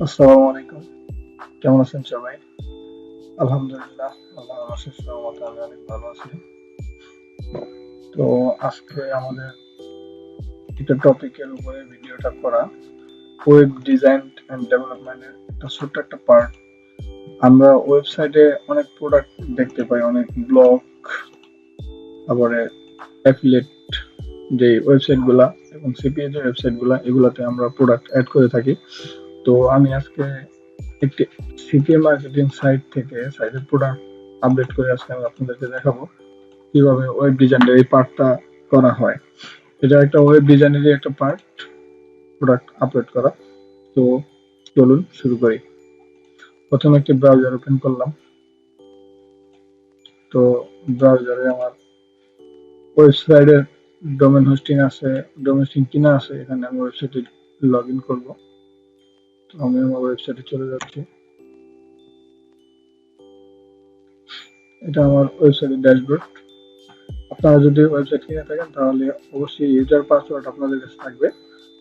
আসসালামু আলাইকুম। কেমন আছেন সবাই? আলহামদুলিল্লাহ, আল্লাহর অশেষ রহমতে আমি অনেক ভালো আছি। তো আজকে আমাদের একটা টপিকের উপরে ভিডিওটা করা, ওয়েব ডিজাইন এন্ড ডেভেলপমেন্টের একটা ছোট্ট একটা পার্ট। আমরা ওয়েবসাইটে অনেক প্রোডাক্ট দেখতে পাই, অনেক ব্লগ, তারপরে অ্যাফিলিয়েট যে ওয়েবসাইট গুলা এবং সিপিএ যে ওয়েবসাইট গুলা, এগুলাতে আমরা প্রোডাক্ট অ্যাড করে থাকি। তো আমি আজকে একটি সিপিএ মার্কেটিং সাইটের প্রোডাক্ট আপডেট করে আজকে আমি আপনাদেরকে দেখাবো কিভাবে ওয়েব ডিজাইনের এই পার্টটা করা হয়। এটা একটা ওয়েব ডিজাইনেরই একটা পার্ট, প্রোডাক্ট আপলোড করা। তো চলুন শুরু করি। প্রথমে একটি ব্রাউজার ওপেন করলাম। তো ব্রাউজারে আমার ওয়েবসাইটের ডোমেন হোস্টিং আছে, ডোমেন হোস্টিং কিনা আছে, এখানে আমি ওয়েবসাইটে লগ ইন করবো। তো আমি আমার ওয়েবসাইটে চলে যাচ্ছি। এটা আমার ওয়েবসাইটের ড্যাশবোর্ড। আপনারা যদি ওয়েবসাইট কিনে থাকেন তাহলে অবশ্যই ইউজার পাসওয়ার্ড আপনাদের কাছে থাকবে।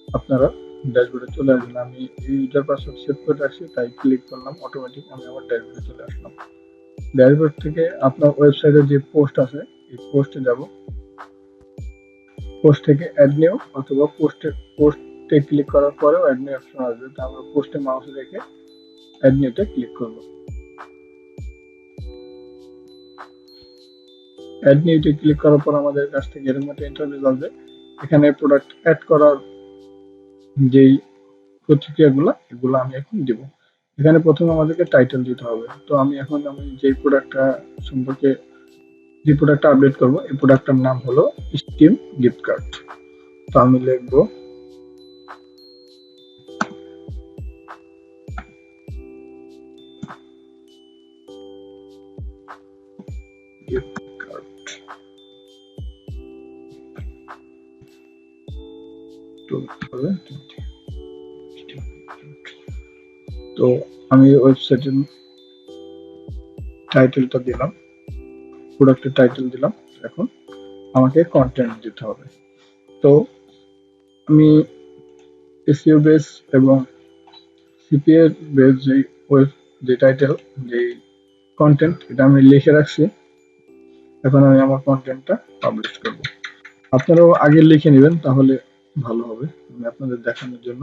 আপনারা ড্যাশবোর্ডে চলে আসবেন। আমি ইউজার পাসওয়ার্ড সেভ করে রাখছি, তাই ক্লিক করলাম, অটোমেটিক আমি আমার ড্যাশবোর্ডে চলে আসলাম। ড্যাশবোর্ড থেকে আপনার ওয়েবসাইটে যে পোস্ট আছে এই পোস্টে যাব। পোস্ট থেকে অ্যাড নিউ অথবা পোস্টে ক্লিক করার পরেও অ্যাড নিউ অপশন আসবে, তা আমরা পোস্টে মাউস রেখে অ্যাড নিউতে ক্লিক করব। অ্যাড নিউতে ক্লিক করার পর আমাদের কাছ থেকে এরকম একটা ইন্টারফেস আসবে। এখানে প্রোডাক্ট অ্যাড করার যেই প্রতিক্রিয়াগুলো এগুলো আমি এখন দিব। এখানে প্রথমে আমাদেরকে টাইটেল দিতে হবে। তো আমি যে প্রোডাক্টটা সম্পর্কে যে প্রোডাক্টটা আপডেট করব এই প্রোডাক্টটার নাম হলো স্টিম গিফট কার্ড। তো আমি লিখবো গিফট কার্ড। তো আমি ওয়েবসাইটের টাইটেলটা দিলাম, প্রোডাক্টের টাইটেল দিলাম। এখন আমাকে কন্টেন্ট দিতে হবে। তো আমি এসইও বেস এবং সিপিএ বেস যে টাইটেল, যে কন্টেন্ট, এটা আমি লিখে রাখছি। এখন আমি আমার কন্টেন্টটা পাবলিশ করব। আপনারাও আগে লিখে নেবেন, তাহলে ভালো হবে। আমি আপনাদের দেখানোর জন্য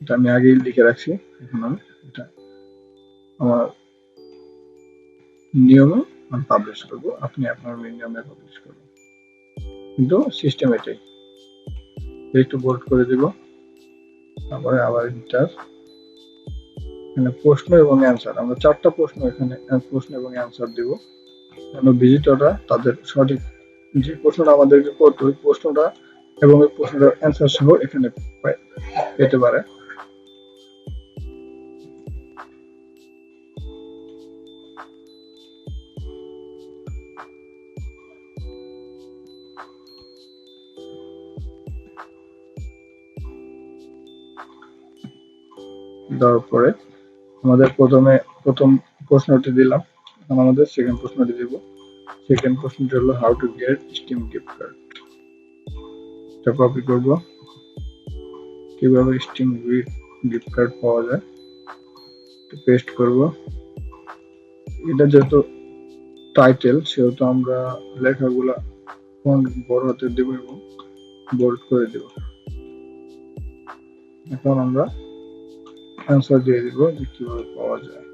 এটা আমি আগেই লিখে রাখছি। এখন আমি এটা আমার নিয়মে আমি পাবলিশ করব। আপনি আপনার নিয়মে পাবলিশ করবেন, কিন্তু সিস্টেম এটাই। একটু বোল্ড করে দিব, তারপরে আবার ইন্টার। এখানে প্রশ্ন এবং অ্যান্সার, আমরা চারটা প্রশ্ন এখানে প্রশ্ন এবং অ্যান্সার দিব, যেন ভিজিটররা তাদের সঠিক যে প্রশ্নটা আমাদেরকে করতে ওই প্রশ্নটা এবং ওই প্রশ্নটার অ্যান্সার সহ এখানে পেতে পারে। দেওয়ার পরে আমাদের প্রথম প্রশ্নটি দিলাম, এখন আমাদের সেকেন্ড প্রশ্নটি দিব। সেকেন্ড প্রশ্নটি হলো how to get steam gift card. এটা কপি করব, কিভাবে স্টিম গিফট কার্ড পাওয়া যায় পেস্ট করব। এটা যেহেতু টাইটেল সেহেতু আমরা লেখাগুলা ফন্ট বড় হাতে দেব এবং বোল্ড করে দেব। এখন আমরা অ্যান্সার দিয়ে দিব যে কিভাবে পাওয়া যায়।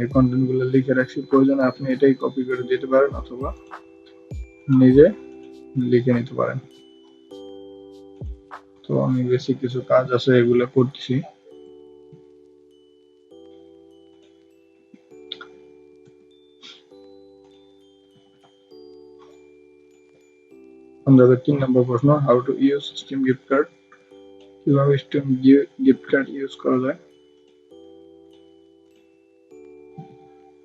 এই কন্টেন্ট গুলো লিখে রাখছি, প্রয়োজনে আপনি এটাই কপি করে দিতে পারেন অথবা নিজে লিখে নিতে পারেন। তো আমি বেসিক কিছু কাজ আছে এগুলো করতেছি। আমাদের 3 নম্বর প্রশ্ন, how to use steam gift card. কিভাবে স্টিম গিফট কার্ড ইউজ করা যায়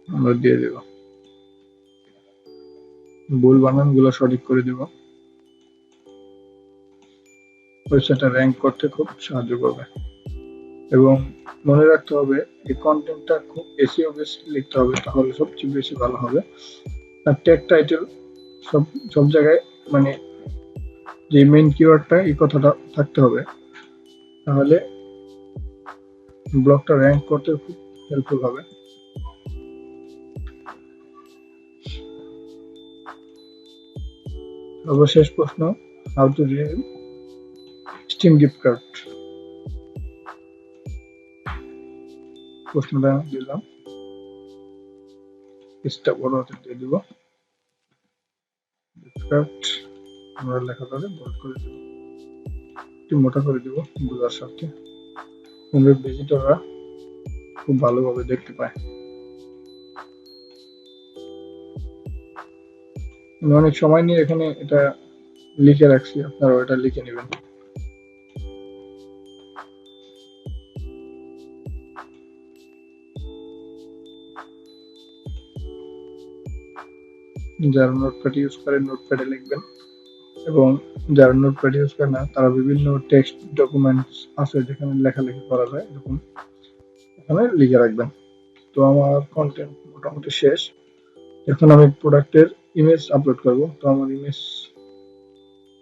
আমরা দিয়ে দেব। ভুল বানানগুলো সঠিক করে দেব। ওয়েবসাইটটা র্যাঙ্ক করতে খুব সাহায্য করবে। এবং মনে রাখতে হবে এই কন্টেন্টটা খুব এসইও বেস লিখতে হবে, তাহলে সবচেয়ে বেশি ভালো হবে। আর ট্যাগ টাইটেল সব সব জায়গায়, মানে যে মেইন কিওয়ার্ডটা এই কথাটা থাকতে হবে, তাহলে ব্লগটা র্যাঙ্ক করতে খুব হেল্পফুল হবে। সর্বশেষ প্রশ্ন, how to redeem steam gift card. প্রশ্নটা দিলাম, পেজটা বড় হাতে দিয়ে দিব, গিফট কার্ড আমরা লেখাটাকে বড় করে দিব, একটু মোটা করে দিব বোঝার স্বার্থে, ভিজিটররা খুব ভালোভাবে দেখতে পায়। আমি অনেক সময় নিয়ে এখানে এটা লিখে রাখছি, আপনারা এটা লিখে নেবেন। যারা নোটপ্যাড ইউজ করেন নোটপ্যাডে লিখবেন, এবং যারা নোটপ্যাড ইউজ করে না তারা বিভিন্ন টেক্সট ডকুমেন্টস আছে যেখানে লেখালেখি করা যায়, এরকম এখানে লিখে রাখবেন। তো আমার কন্টেন্ট মোটামুটি শেষ। এখন আমি প্রোডাক্টের ইমেজ আপলোড করব। তো আমার ইমেজ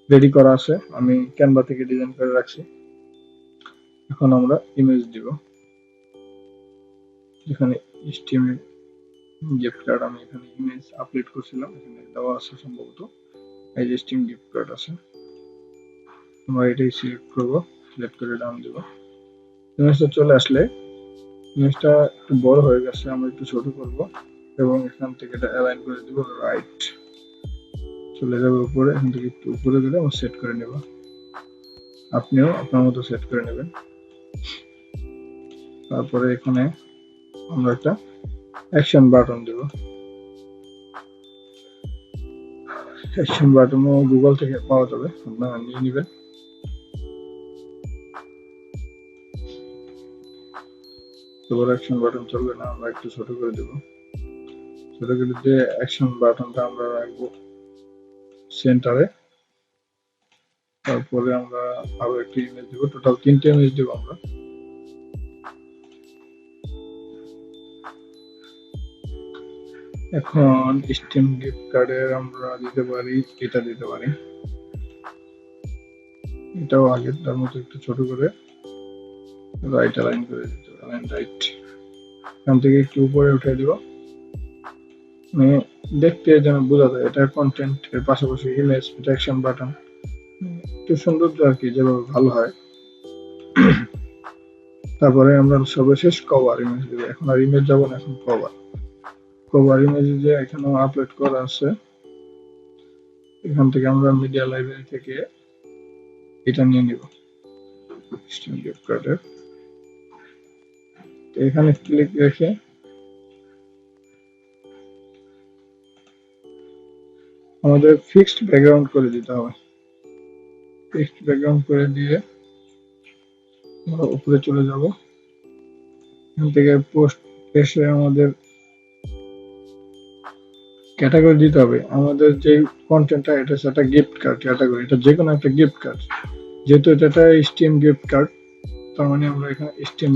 রেডি করা আছে, আমি ক্যানভা থেকে ডিজাইন করে রাখছি। এখন আমরা ইমেজ দিব, যেখানে স্টিমে গিফট কার্ড আমি এখানে ইমেজ আপলোড করছিলাম, এখানে দেওয়া আছে সম্ভবত, এই যে স্টিম গিফট কার্ড আছে, আমরা এটাই সিলেক্ট করব, সিলেক্ট করে ডান দেব। ইমেজটা চলে আসলে, ইমেজটা একটু বড় হয়ে গেছে, আমরা একটু ছোট করব এবং এখান থেকে এটা অ্যালাইন করে দিব রাইট, চলে যাবে উপরে, এখান থেকে একটু উপরে গেলে আমরা সেট করে নেব। আপনিও আপনার মতো সেট করে নেবেন। তারপরে এখানে আমরা একটা অ্যাকশন বাটন দেব। অ্যাকশন বাটনও গুগল থেকে পাওয়া যাবে, আপনারা নিয়ে নেবেন। তারপর অ্যাকশন বাটন চলবে না, আমরা একটু ছোট করে দেব। ছোট করে দিয়ে অ্যাকশন বাটনটা আমরা রাখবো সেন্টারে। তারপরে আমরা আরো একটা ইমেজ দেব, টোটাল 3টে ইমেজ দেব আমরা। এখন স্টিম গিফট কার্ডের আমরা দিতে পারি, এটা দিতে পারি, এটাও আগেরটার মতো একটু ছোট করে রাইট অ্যালাইন করে দিতে হবে, অ্যালাইন রাইট। এখান থেকে একটু উপরে উঠে দিব, মানে দেখতে যেন বোঝা যায় এটা কন্টেন্ট, এর পাশাপাশি ইমেজ, এটা অ্যাকশন বাটন, একটু সৌন্দর্য আর কি, যেভাবে ভালো হয়। তারপরে আমরা সর্বশেষ কভার ইমেজ দেবো। এখন আর ইমেজ যাবো না, এখন কভার ইমেজ যে এখানে আপলোড করা আছে, এখান থেকে আমরা মিডিয়া লাইব্রেরি থেকে এটা নিয়ে নিব স্টিম গিফট কার্ডের। এখানে ক্লিক রেখে আমাদের ফিক্সড ব্যাকগ্রাউন্ড করে দিতে হবে। ফিক্সড ব্যাকগ্রাউন্ড করে দিয়ে আমরা উপরে চলে যাব, এখান থেকে পোস্ট এসে আমাদের ক্যাটাগরি দিতে হবে। আমাদের যে কন্টেন্টটা, এটা সেটা গিফট কার্ড ক্যাটাগরি, এটা যে কোনো একটা গিফট কার্ড, যেহেতু এটা স্টিম গিফট কার্ড, তার মানে আমরা এখানে স্টিম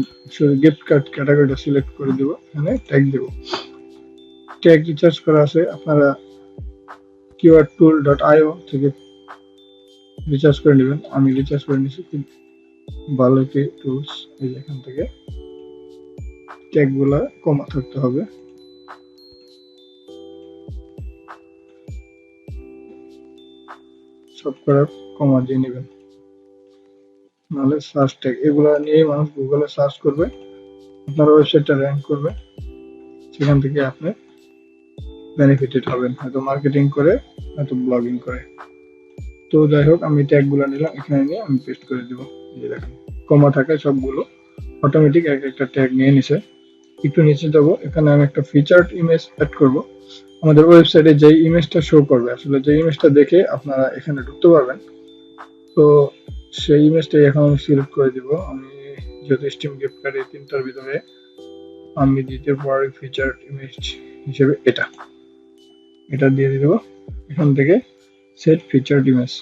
গিফট কার্ড ক্যাটাগরিটা সিলেক্ট করে দেব, এখানে ট্যাগ দেব। ট্যাগ রিচার্জ করা আছে, আপনারা keywordtool.io থেকে রিচার্জ করে নেবেন। আমি রিচার্জ করে নিচ্ছি খুব ভালো একটি টুলস। এই যে এখান থেকে ট্যাগ গুলা কমা থাকতে হবে, সব করা কমা দিয়ে নেবেন, নাহলে সার্চ ট্যাগ এগুলা নিয়ে মানুষ গুগলে সার্চ করবে, আপনার ওয়েবসাইটটা র্যাঙ্ক করবে, সেখান থেকে আপনি বেনিফিটেড হবেন, হয়তো মার্কেটিং করে, হয়তো ব্লগিং করে। তো যাই হোক, আমি ট্যাগ গুলা নিলাম, এখানে নিয়ে আমি পেস্ট করে দিব। এই দেখেন কমা থাকায় সবগুলো অটোমেটিক একটা ট্যাগ নিয়ে নিছে। একটু নিচে যাব, এখানে আমি একটা ফিচার্ড ইমেজ অ্যাড করব। আমাদের ওয়েবসাইটে যে ইমেজটা শো করবে, আসলে যে ইমেজটা দেখে আপনারা এখানে ঢুকতে পারবেন, তো সেই ইমেজটাই এখন আমি সিলেক্ট করে দিব। আমি যেহেতু স্টিম গিফট কার্ড, এই তিনটার ভিতরে আমি দিতে পারি ফিচার্ড ইমেজ হিসেবে এটা দিয়ে দিব। এখান থেকে সেট ফিচার্ড ইমেজ।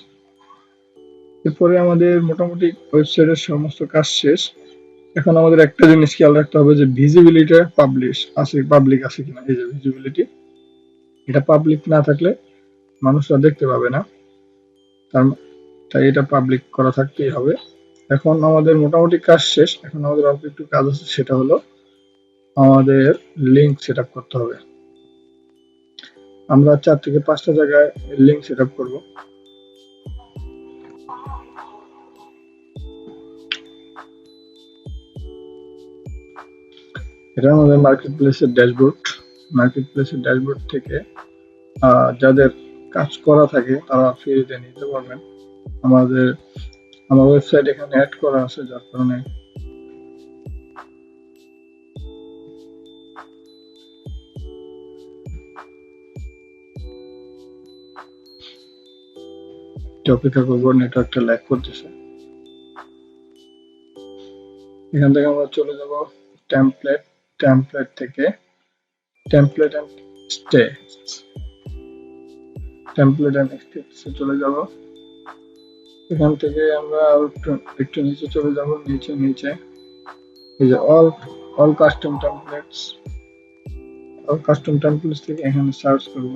এরপরে আমাদের মোটামুটি ওয়েবসাইটের সমস্ত কাজ শেষ। এখন আমাদের একটা জিনিস খেয়াল রাখতে হবে যে ভিজিবিলিটি পাবলিক আছে কিনা। এই যে ভিজিবিলিটি, এটা পাবলিক না থাকলে মানুষরা দেখতে পাবে না, তাই এটা পাবলিক করা থাকতেই হবে। এখন আমাদের মোটামুটি কাজ শেষ। এখন আমাদের অল্প একটু কাজ আছে, সেটা হলো আমাদের লিঙ্ক সেট আপ করতে হবে। আমরা 4 থেকে 5টা জায়গায় লিঙ্ক সেট আপ করবো। এটা আমাদের মার্কেট প্লেসের ড্যাশবোর্ড। মার্কেট প্লেসের ড্যাশবোর্ড থেকে যাদের কাজ করা থাকে তারা ফ্রিতে নিতে পারবেন। আমার ওয়েবসাইট এখানে অ্যাড করা আছে, যার কারণে অপেক্ষা করবো, নেটওয়ার্কটা ল্যাগ করতেছে। এখান থেকে আমরা চলে যাব টেমপ্লেট থেকে টেমপ্লেট এন্ড স্টেটসে চলে যাব। এখান থেকে আমরা একটু নিচে চলে যাব, নিচে এই যে অল কাস্টম টেমপ্লেটস থেকে এখানে সার্চ করব।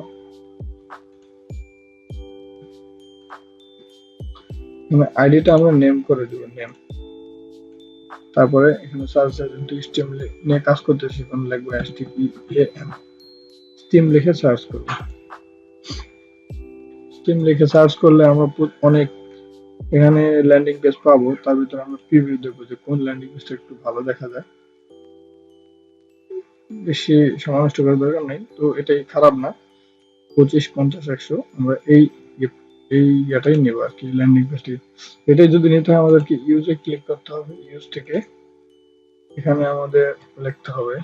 আইডিটা আমরা নেম করে দেব, নেম। তারপরে এখানে সার্চ স্টিম নিয়ে কাজ করতেছি, এখানে লিখবো STEAM, স্টিম লিখে সার্চ করব। স্টিম লিখে সার্চ করলে আমরা অনেক এখানে ল্যান্ডিং পেজ পাবো। তার ভিতরে আমরা প্রিভিউ দেখবো যে কোন ল্যান্ডিং পেজটা একটু ভালো দেখা যায়। বেশি সময় নষ্ট করার দরকার নেই, তো এটাই খারাপ না। 25, 50, 100 আমরা এটাই নেব আর কি, ল্যান্ডিং পেজটি। এটাই যদি নিতে হয় আমাদেরকে ইউজে ক্লিক করতে হবে। ইউজ থেকে এখানে আমাদের লিখতে হবে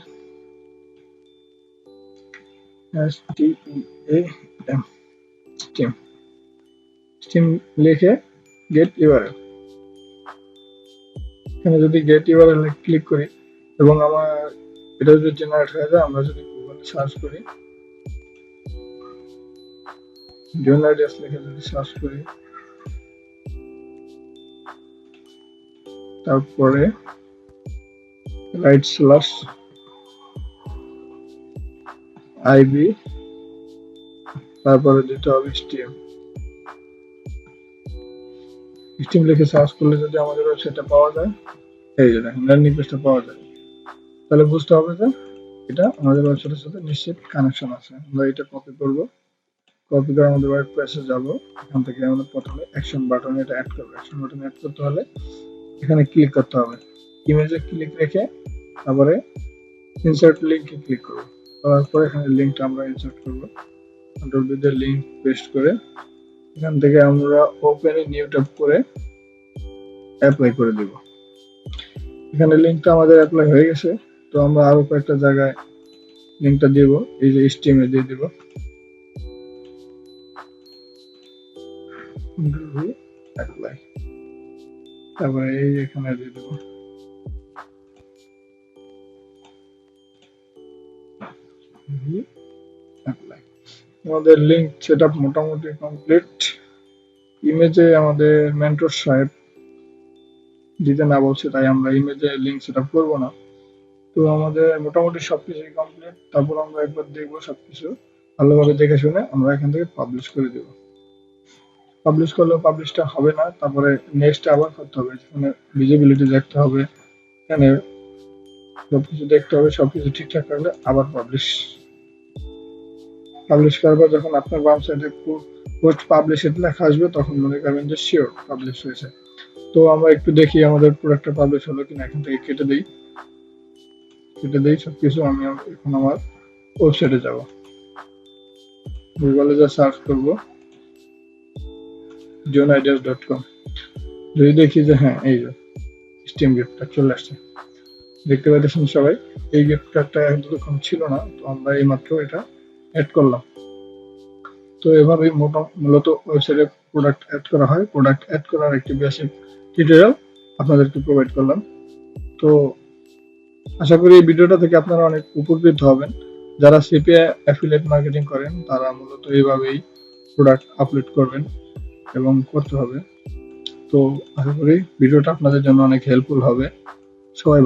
STEAM, স্টিম লিখে গেট ইউআরএল। এখানে যদি গেট ইউআরএল ক্লিক করি এবং আমার এটা যদি জেনারেট হয়ে যায়, আমরা যদি গুগলে সার্চ করি, জেনারেট লিখে যদি সার্চ করি, তারপরে /IB, তারপরে দিতে হবে স্টিম লিখে সার্চ করলে যদি আমাদের ওয়েবসাইটটা পাওয়া যায়, এই যে দেখেন ল্যান্ডিং পেজটা পাওয়া যায়, তাহলে বুঝতে হবে যে এটা আমাদের ওয়েবসাইটের সাথে নিশ্চিত কানেকশন আছে। আমরা এটা কপি করব, কপি করে আমাদের ওয়েব পেজে যাব। এখান থেকে আমরা প্রথমে অ্যাকশন বাটন এটা অ্যাড করব। অ্যাকশন বাটন অ্যাড করতে হলে এখানে ক্লিক করতে হবে, ইমেজে ক্লিক রেখে তারপরে ইনসার্ট লিংকে ক্লিক করব। তারপরে এখানে লিংকটা আমরা ইনসার্ট করব, কন্ট্রোল ভি দিয়ে লিংক পেস্ট করে এখান থেকে আমরা ওপেন এ নিউ ট্যাব করে অ্যাপ্লাই করে দেব। এখানে লিংকটা আমাদের অ্যাপ্লাই হয়ে গেছে। তো আমরা আরো কয়েকটা জায়গায় লিংকটা দেব, এই যে স্টিমে দিয়ে দেব, অ্যাপ্লাই, তারপরে এই এখানে দিয়ে দেব। আমাদের লিংক সেটআপ মোটামুটি কমপ্লিট। ইমেজে আমাদের মেন্টর সাহেব দিতে না বলছে, তাই আমরা ইমেজে লিংক সেটআপ করব না। তো আমাদের মোটামুটি সবকিছু কমপ্লিট। তারপর আমরা একবার দেখবো সবকিছু ভালোভাবে দেখে শুনে আমরা এখান থেকে পাবলিশ করে দেব। পাবলিশ করলেও পাবলিশটা হবে না, তারপরে নেক্সট আবার করতে হবে। এখানে ভিজিবিলিটি দেখতে হবে, এখানে সবকিছু দেখতে হবে, সবকিছু ঠিকঠাক থাকলে আবার পাবলিশ করার পর যখন আপনার বাম সাইডে পোস্ট পাবলিশ লেখা আসবে, তখন মনে করবেন যে শিওর পাবলিশ হয়েছে। তো আমরা একটু দেখি আমাদের প্রোডাক্টটা পাবলিশ হলো কিনা। এখান থেকে কেটে দেই সবকিছু। আমি এখন আমার ওয়েবসাইটে যাব, গুগলে যা সার্চ করব zoneideas.com, যদি দেখি যে হ্যাঁ এই যে স্টিম গিফট কার্ড চলে আসছে, দেখতে পাচ্ছেন সবাই। এই গিফট কার্ডটা এতক্ষণ ছিল না, তো আমরা এইমাত্র এটা অ্যাড করলাম। তো এভাবেই মূলত ওয়েবসাইটে প্রোডাক্ট অ্যাড করা হয়। প্রোডাক্ট অ্যাড করার একটি বেসিক টিউটোরিয়াল আপনাদেরকে প্রোভাইড করলাম। তো আশা করি এই ভিডিওটা থেকে আপনারা অনেক উপকৃত হবেন। যারা সিপিএ অ্যাফিলিয়েট মার্কেটিং করেন তারা মূলত এইভাবেই প্রোডাক্ট আপলোড করবেন এবং করতে হবে। তো আশা করি ভিডিওটা আপনাদের জন্য অনেক হেল্পফুল হবে। সবাই